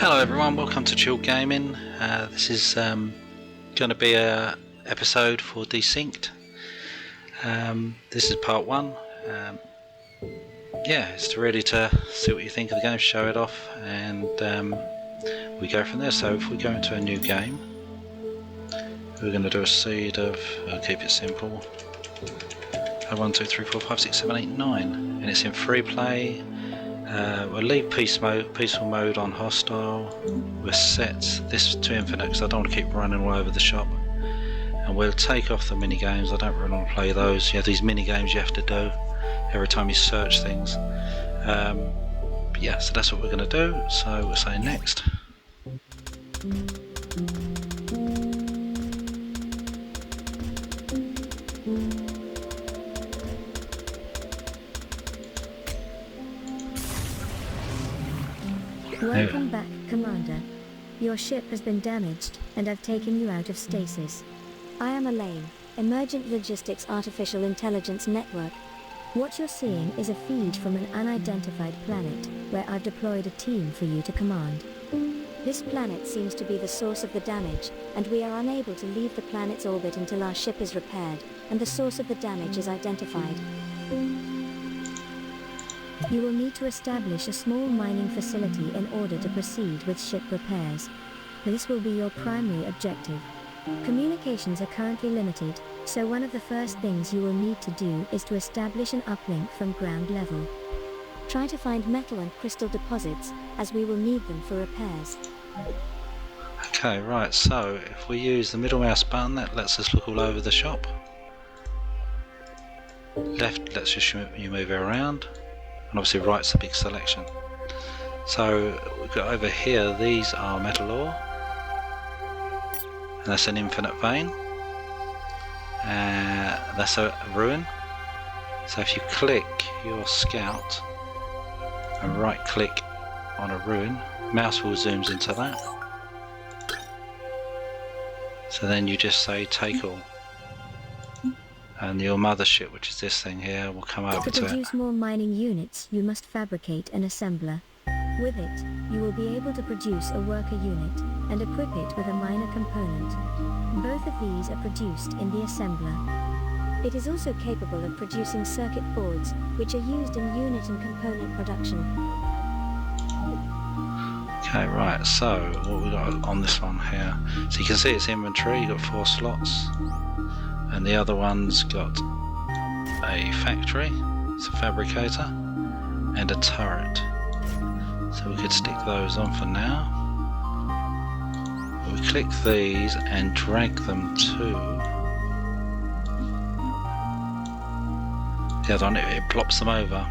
Hello everyone, welcome to Chill Gaming. This is going to be a episode for Desynced. This is part one. Yeah, it's ready to see what you think of the game, show it off, and we go from there. So if we go into a new game, we're going to do a seed of, I'll keep it simple, 1, 2, 3, 4, 5, 6, 7, 8, 9, and it's in free play. We'll leave peaceful mode on hostile. We'll set this to infinite because I don't want to keep running all over the shop. And we'll take off the mini games. I don't really want to play those. You have these mini games you have to do every time you search things. But yeah, so that's what we're going to do. So we'll say next. Welcome back, Commander. Your ship has been damaged, and I've taken you out of stasis. I am Elaine, Emergent Logistics Artificial Intelligence Network. What you're seeing is a feed from an unidentified planet, where I've deployed a team for you to command. This planet seems to be the source of the damage, and we are unable to leave the planet's orbit until our ship is repaired, and the source of the damage is identified. You will need to establish a small mining facility in order to proceed with ship repairs. This will be your primary objective. Communications are currently limited, so one of the first things you will need to do is to establish an uplink from ground level. Try to find metal and crystal deposits, as we will need them for repairs. Okay, right, so if we use the middle mouse button, that lets us look all over the shop. Left lets you move around. And obviously right's a big selection. So we've got over here, these are metal ore, and that's an infinite vein, that's a ruin. So if you click your scout and right click on a ruin, mouse wheel zooms into that, so then you just say take all. And your mothership, which is this thing here, will come over to it. To produce more mining units, you must fabricate an assembler. With it, you will be able to produce a worker unit, and equip it with a miner component. Both of these are produced in the assembler. It is also capable of producing circuit boards, which are used in unit and component production. Okay, right, so what we got on this one here. So you can see it's inventory, you've got 4 slots. And the other one's got a factory, it's a fabricator, and a turret. So we could stick those on for now. We click these and drag them to the other one, it plops them over.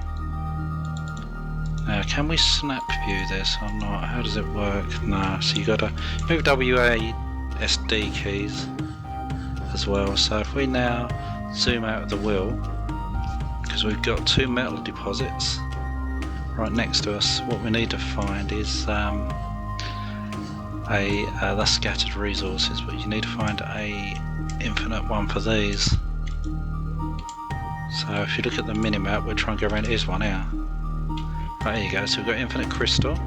Now can we snap view this or not? How does it work? No, so you gotta move WASD keys as well. So if we now zoom out of the wheel, because we've got 2 metal deposits right next to us, what we need to find is the scattered resources, but you need to find a infinite one for these. So if you look at the minimap, we're trying to go around, here's one here. Right, there you go, so we've got infinite crystal.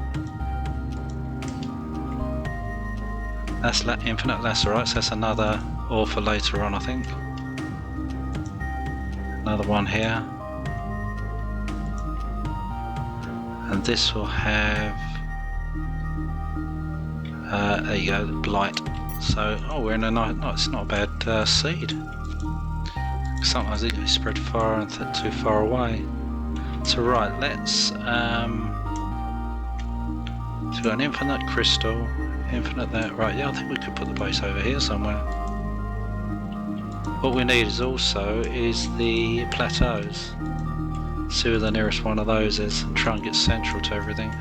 That's infinite lacerite, so that's another ore for later on, I think. Another one here. And this will have, there you go, blight. So, oh, we're in a nice, no, it's not a bad seed. Sometimes it can be spread far and too far away. So right, let's, so we've got an infinite crystal, infinite that, right, yeah, I think we could put the base over here somewhere. What we need is also the plateaus. See where the nearest one of those is and try and get central to everything.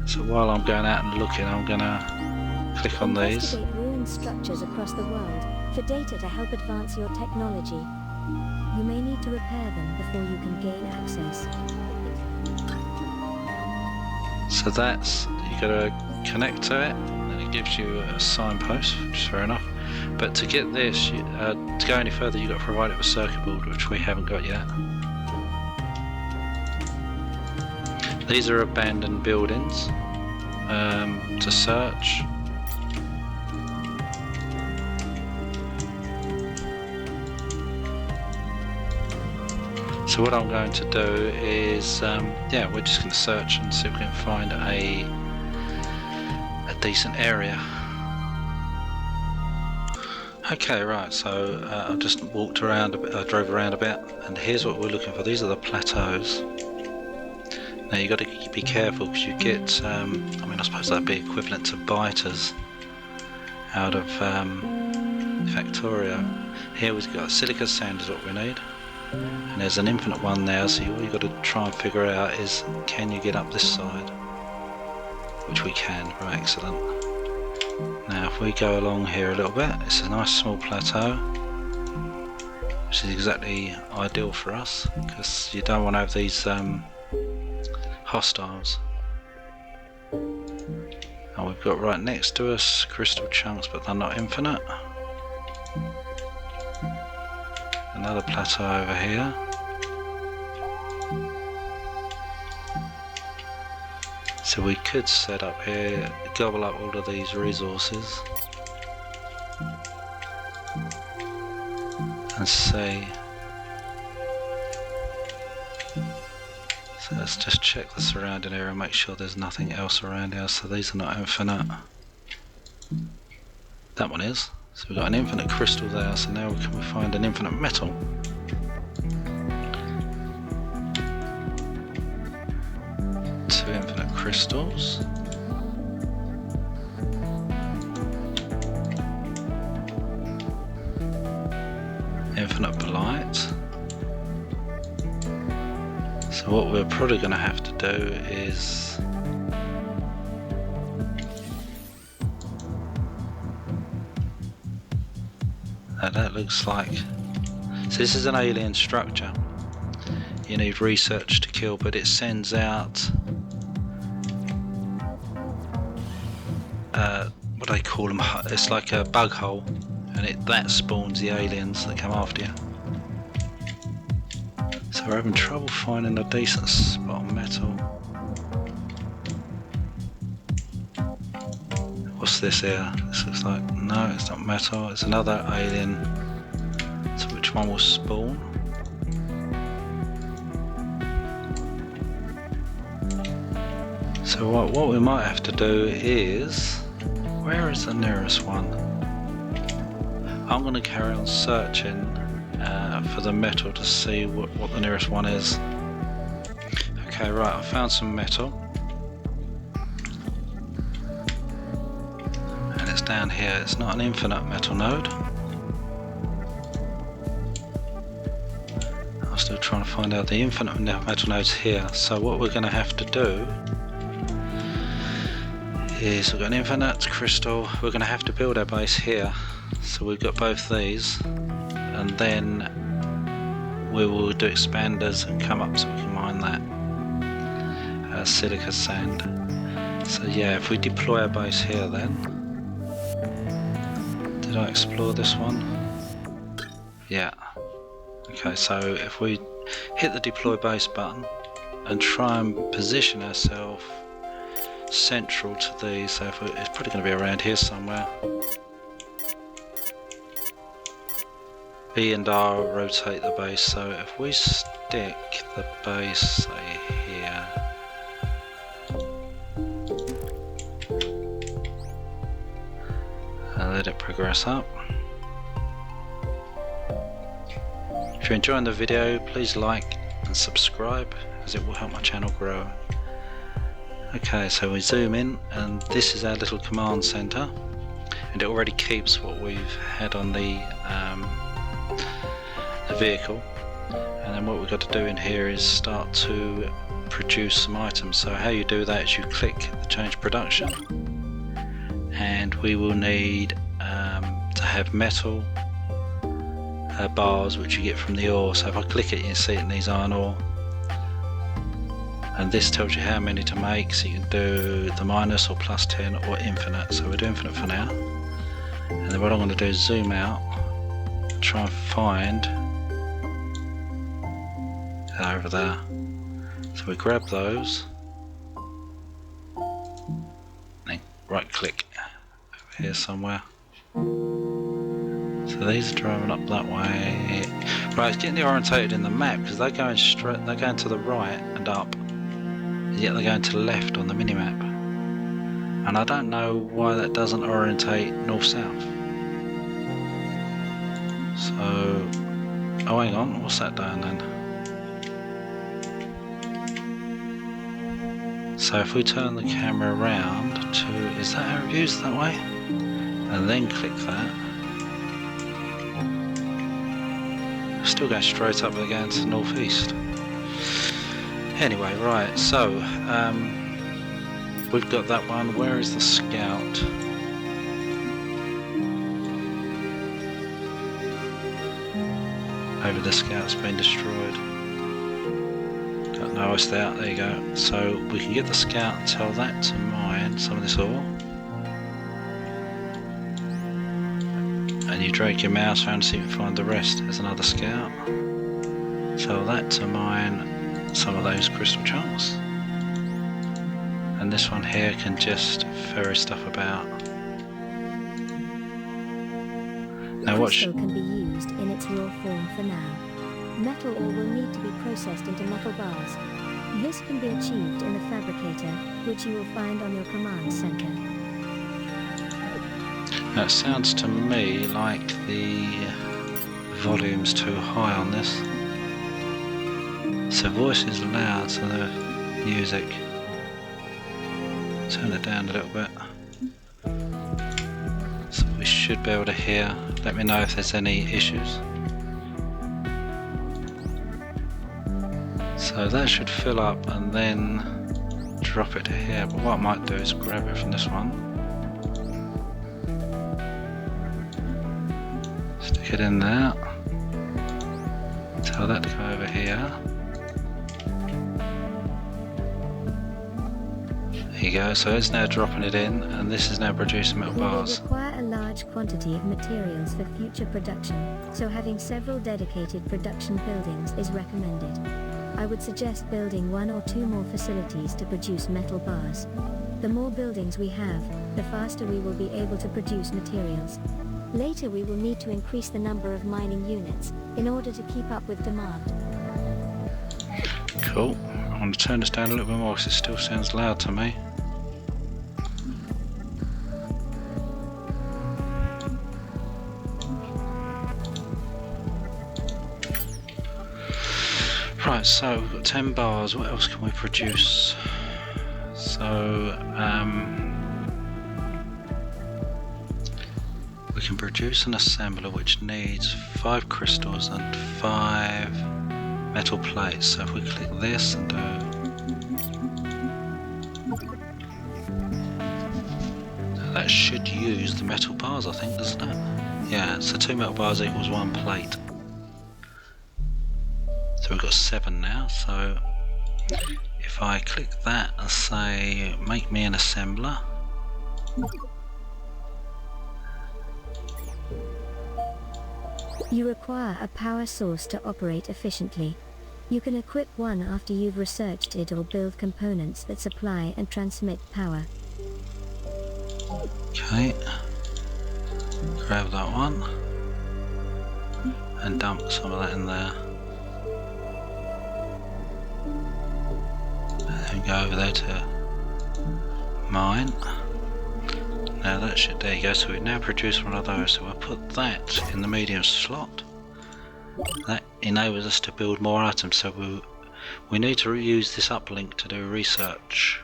So while I'm going out and looking, I'm going to click on these. Investigate ruined structures across the world for data to help advance your technology. You may need to repair them before you can gain access. So that's, you got to connect to it, and it gives you a signpost, which is fair enough. But to get this, to go any further, you've got to provide it with a circuit board, which we haven't got yet. These are abandoned buildings. to search. So what I'm going to do is, yeah, we're just going to search and see if we can find a decent area. Okay, right, so I just walked around a bit, I drove around a bit, and here's what we're looking for. These are the plateaus. Now you've got to be careful because you get, I mean, I suppose that'd be equivalent to biters out of Factorio. Here we've got silica sand is what we need, and there's an infinite one there, so all you've got to try and figure out is, can you get up this side? Which we can, right, excellent. Now if we go along here a little bit, it's a nice small plateau, which is exactly ideal for us, because you don't want to have these hostiles. And we've got right next to us crystal chunks, but they're not infinite. Another plateau over here. So we could set up here, gobble up all of these resources and see. So let's just check the surrounding area and make sure there's nothing else around here. So these are not infinite. That one is. So we've got an infinite crystal there, so now can we find an infinite metal? Two infinite crystals. Infinite blight. So what we're probably going to have to do is that looks like, so this is an alien structure. You need research to kill, but it sends out what do they call them? It's like a bug hole, and that spawns the aliens that come after you. So we're having trouble finding a decent spot on metal. What's this here? This looks like, no, it's not metal, it's another alien. So which one will spawn? So what we might have to do is, where is the nearest one? I'm going to carry on searching for the metal to see what the nearest one is. Okay, right, I found some metal. And it's down here. It's not an infinite metal node. I'm still trying to find out the infinite metal nodes here. So what we're going to have to do is, we've got an infinite crystal. We're going to have to build our base here. So we've got both these, and then we will do expanders and come up so we can mine that silica sand. So yeah, if we deploy our base here then, did I explore this one? Yeah. Okay, so if we hit the deploy base button and try and position ourselves central to these, so if it's probably going to be around here somewhere. E and R rotate the base, so if we stick the base, say here, and let it progress up. If you're enjoying the video, please like and subscribe, as it will help my channel grow. Okay, so we zoom in, and this is our little command center, and it already keeps what we've had on the vehicle. And then what we've got to do in here is start to produce some items. So how you do that is you click the change production, and we will need to have metal bars, which you get from the ore. So if I click it, you see it needs iron ore, and this tells you how many to make, so you can do the minus or plus 10 or infinite. So we'll do infinite for now, and then what I'm going to do is zoom out, try and find over there. So we grab those, right click over here somewhere. So these are driving up that way. Right, it's getting orientated in the map because they're going straight. They're going to the right and up, and yet they're going to the left on the minimap. And I don't know why that doesn't orientate north-south. So, oh hang on, what's that doing then? So if we turn the camera around to, is that how it views that way? And then click that. Still going straight up, they're going to the northeast. Anyway, right, so we've got that one. Where is the scout? Maybe the scout's been destroyed. Don't know, it's there you go. So we can get the scout and tell that to mine some of this ore. And you drag your mouse around to see if you find the rest. There's another scout. Tell that to mine some of those crystal chunks. And this one here can just ferry stuff about. Now Crystal can be used in its raw form for now. Metal ore will need to be processed into metal bars. This can be achieved in the fabricator, which you will find on your command center. That sounds to me like the volume's too high on this. So voice is loud, so the music. Turn it down a little bit. So we should be able to hear. Let me know if there's any issues. So that should fill up and then drop it to here. But what I might do is grab it from this one. Stick it in there. Tell that to go over here. There you go, so it's now dropping it in, and this is now producing metal bars. We will require a large quantity of materials for future production, so having several dedicated production buildings is recommended. I would suggest building 1 or 2 more facilities to produce metal bars. The more buildings we have, the faster we will be able to produce materials. Later we will need to increase the number of mining units in order to keep up with demand. Cool. I'm going to turn this down a little bit more because it still sounds loud to me. Right, so we've got 10 bars. What else can we produce? So, we can produce an assembler which needs 5 crystals and 5 metal plates. So if we click this and do, that should use the metal bars, I think, doesn't it? Yeah, so 2 metal bars equals 1 plate. So we've got 7 now, so if I click that and say make me an assembler, you require a power source to operate efficiently. You can equip one after you've researched it or build components that supply and transmit power. Okay, grab that one and dump some of that in there. And go over there to mine. Now that should, there you go, so we now produce one of those, so we'll put that in the medium slot. That enables us to build more items, so we need to reuse this uplink to do research.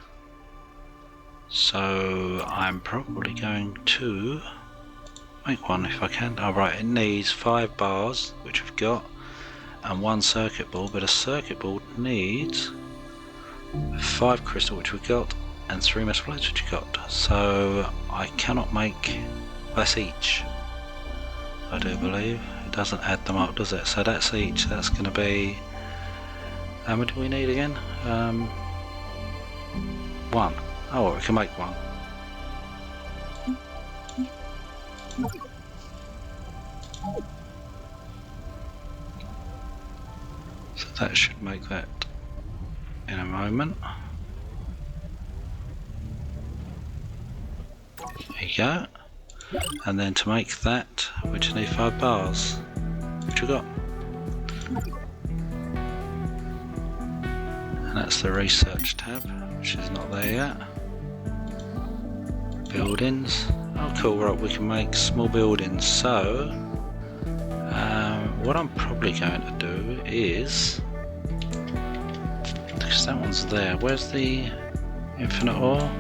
So I'm probably going to make one if I can. Alright, it needs 5 bars, which we've got, and 1 circuit board, but a circuit board needs 5 crystal, which we got, and 3 metal plates, which we got. So I cannot make, that's each, I do believe. It doesn't add them up, does it? So that's each. That's going to be, how many do we need again? 1. Oh, well, we can make 1. So that should make that in a moment. you go. And then to make that, we just need 5 bars, which we got. And that's the research tab, which is not there yet. Buildings. Oh cool, right, we can make small buildings. So, what I'm probably going to do is, because that one's there, where's the infinite ore?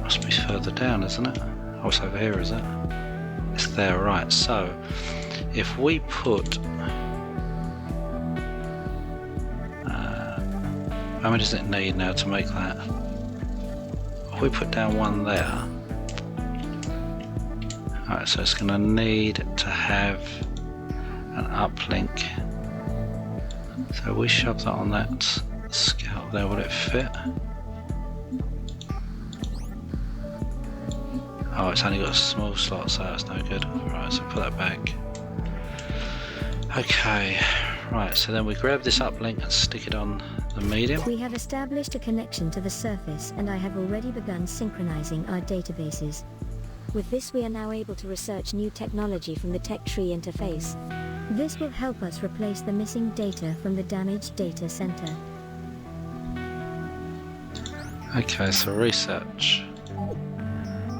Must be further down, isn't it? Oh, it's over here, is it? It's there, right. So, if we put... how many does it need now to make that? If we put down one there... Alright, so it's going to need to have an uplink. So we shove that on that scout there, will it fit? Oh, it's only got a small slot, so that's no good. Right, so put that back. Okay, right, so then we grab this uplink and stick it on the medium. We have established a connection to the surface, and I have already begun synchronizing our databases. With this, we are now able to research new technology from the tech tree interface. This will help us replace the missing data from the damaged data center. Okay, so research.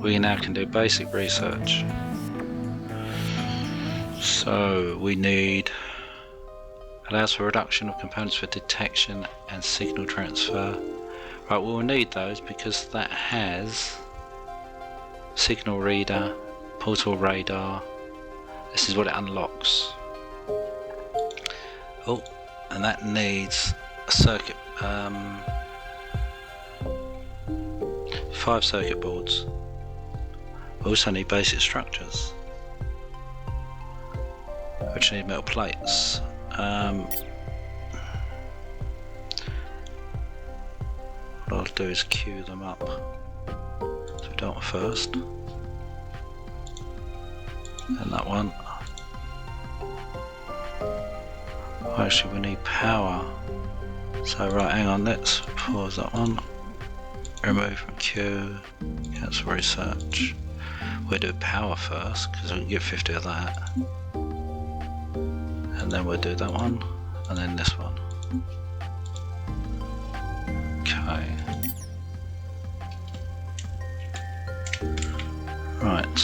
We now can do basic research. So we need allows for reduction of components for detection and signal transfer. Right, we'll need those because that has signal reader, portal radar. This is what it unlocks. Oh, and that needs a circuit, 5 circuit boards. We also need basic structures, which need metal plates. What I'll do is queue them up. So we do it first. And that one. Oh, actually we need power. So right, hang on, let's pause that one. Remove from queue. Cancel research. We'll do power first, because we can get 50 of that. And then we'll do that one, and then this one. Okay. Right.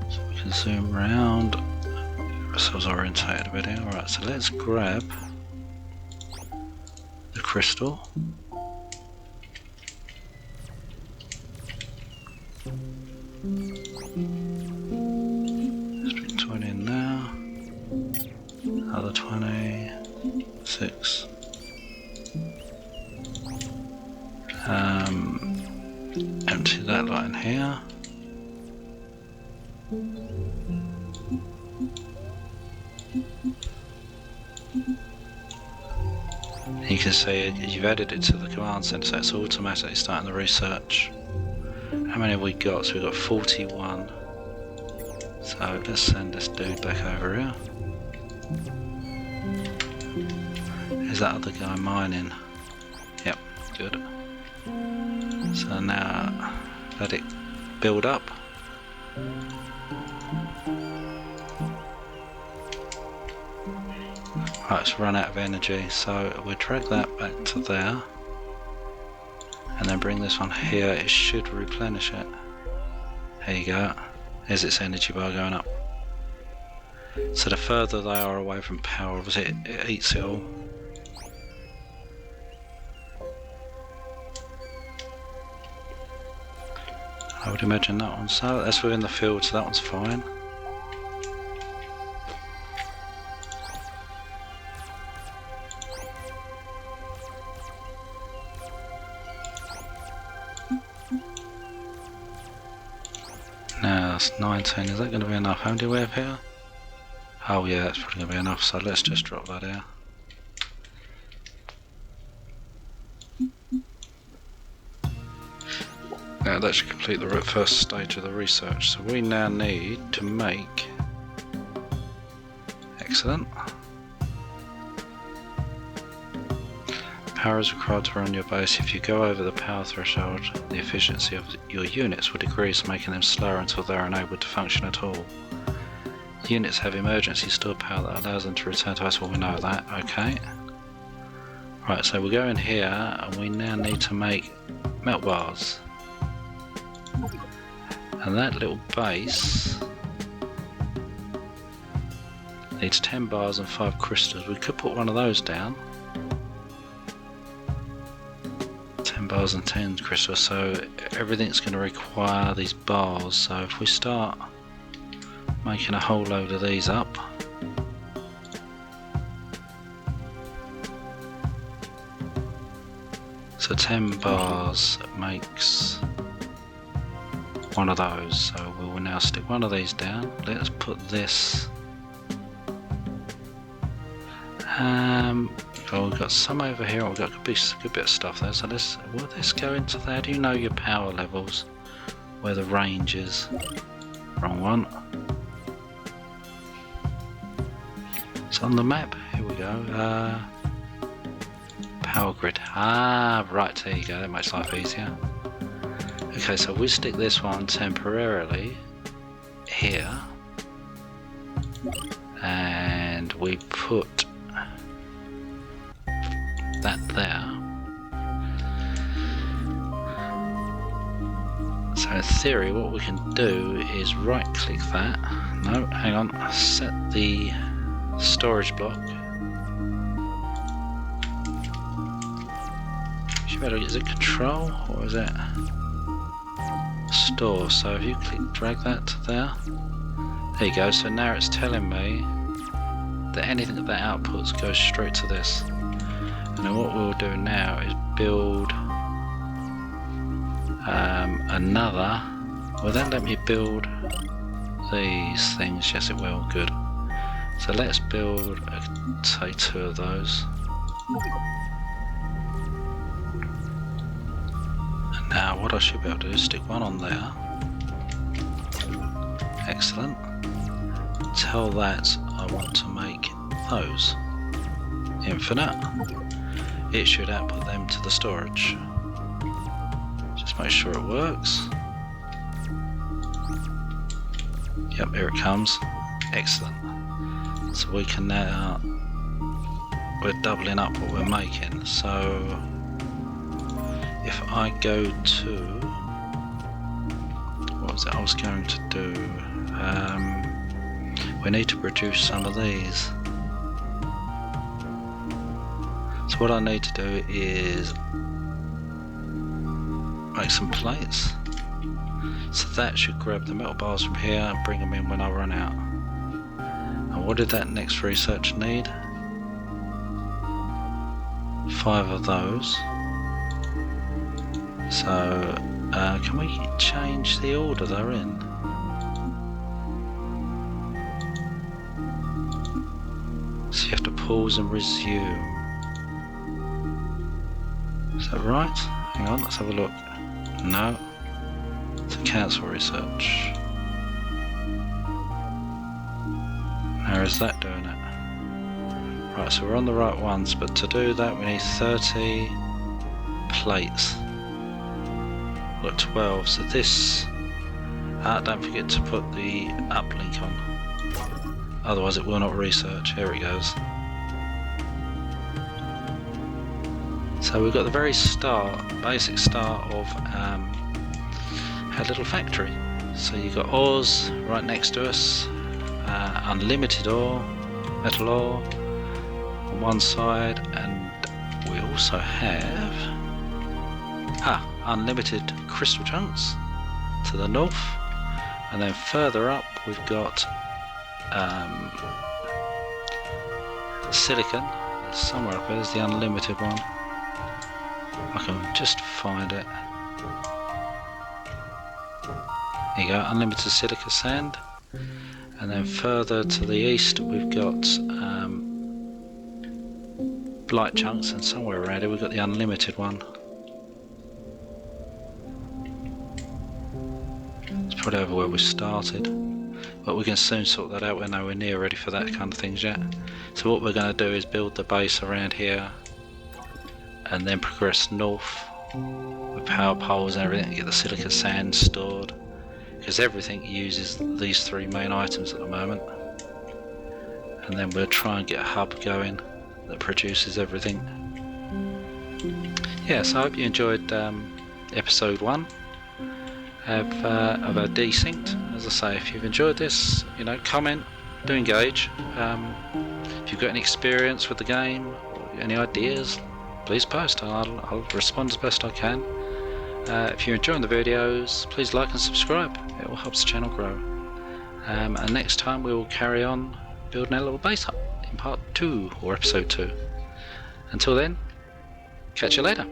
So we can zoom round. Get ourselves orientated a bit here. Alright, so let's grab the crystal. Let's put 20 in there. Another 26. Empty that line here. You can see you've added it to the command center, so it's automatically starting the research. How many have we got? So we've got 41. So let's send this dude back over here. Is that other guy mining? Yep, good. So now let it build up. Right, it's run out of energy, so we'll drag that back to there. And then bring this one here, it should replenish it. There you go. There's its energy bar going up. So the further they are away from power, obviously it eats it all. I would imagine that one. So that's within the field, so that one's fine. Now that's 19, is that going to be enough? How many do we have here? Oh yeah, that's probably going to be enough, so let's just drop that here. Now that should complete the first stage of the research, so we now need to make... Excellent. Power is required to run your base. If you go over the power threshold, the efficiency of your units will decrease, making them slower until they are unable to function at all. Units have emergency stored power that allows them to return to us. Well, we know that, okay. Right, so we go in here and we now need to make melt bars. And that little base needs 10 bars and 5 crystals. We could put one of those down. 10 bars and 10 crystals, so everything's going to require these bars. So if we start making a whole load of these up, so 10 bars makes one of those, so we will now stick one of these down. Let's put this well, we've got some over here, we've got a good bit of stuff there, so will this go into there? How do you know your power levels, where the range is? Wrong one. It's on the map, here we go. Power grid, right, there you go, that makes life easier. Okay, so we stick this one temporarily here, and we put that there. So in theory what we can do is right click that, no, hang on, set the storage block. Is it control or is it store? So if you drag that to there you go, so now it's telling me that anything that outputs goes straight to this. And then what we'll do now is build another. Will that let me build these things? Yes it will, good. So let's build, say 2 of those. And now what I should be able to do is stick one on there. Excellent. Tell that I want to make those infinite. It should output them to the storage. Just make sure it works. Yep, here it comes. Excellent. So we can now, we're doubling up what we're making. So if I go to, what was it I was going to do? We need to produce some of these. So what I need to do is make some plates. So that should grab the metal bars from here and bring them in when I run out. And what did that next research need? 5 of those. So can we change the order they're in? So you have to pause and resume. Is that right? Hang on, let's have a look. No. To cancel research. How is that doing it? Right, so we're on the right ones, but to do that we need 30 plates. We've got 12, so this... don't forget to put the uplink on. Otherwise it will not research. Here it goes. So we've got the very start, basic start of our little factory. So you've got ores right next to us, unlimited ore, metal ore on one side, and we also have unlimited crystal chunks to the north, and then further up we've got silicon. Somewhere up there, there's the unlimited one. I can just find it. There you go, unlimited silica sand. And then further to the east we've got light chunks, and somewhere around here we've got the unlimited one. It's probably over where we started, but we can soon sort that out. We're nowhere near ready for that kind of things yet. So what we're going to do is build the base around here and then progress north with power poles and everything to get the silica sand stored, because everything uses these 3 main items at the moment. And then we'll try and get a hub going that produces everything. Yeah, so I hope you enjoyed episode 1 of our Desynced. As I say, if you've enjoyed this, comment, do engage. If you've got any experience with the game or any ideas, please post. I'll respond as best I can. If you're enjoying the videos, please like and subscribe. It will help the channel grow. And next time we will carry on building our little base up in part 2 or episode 2. Until then, catch you later.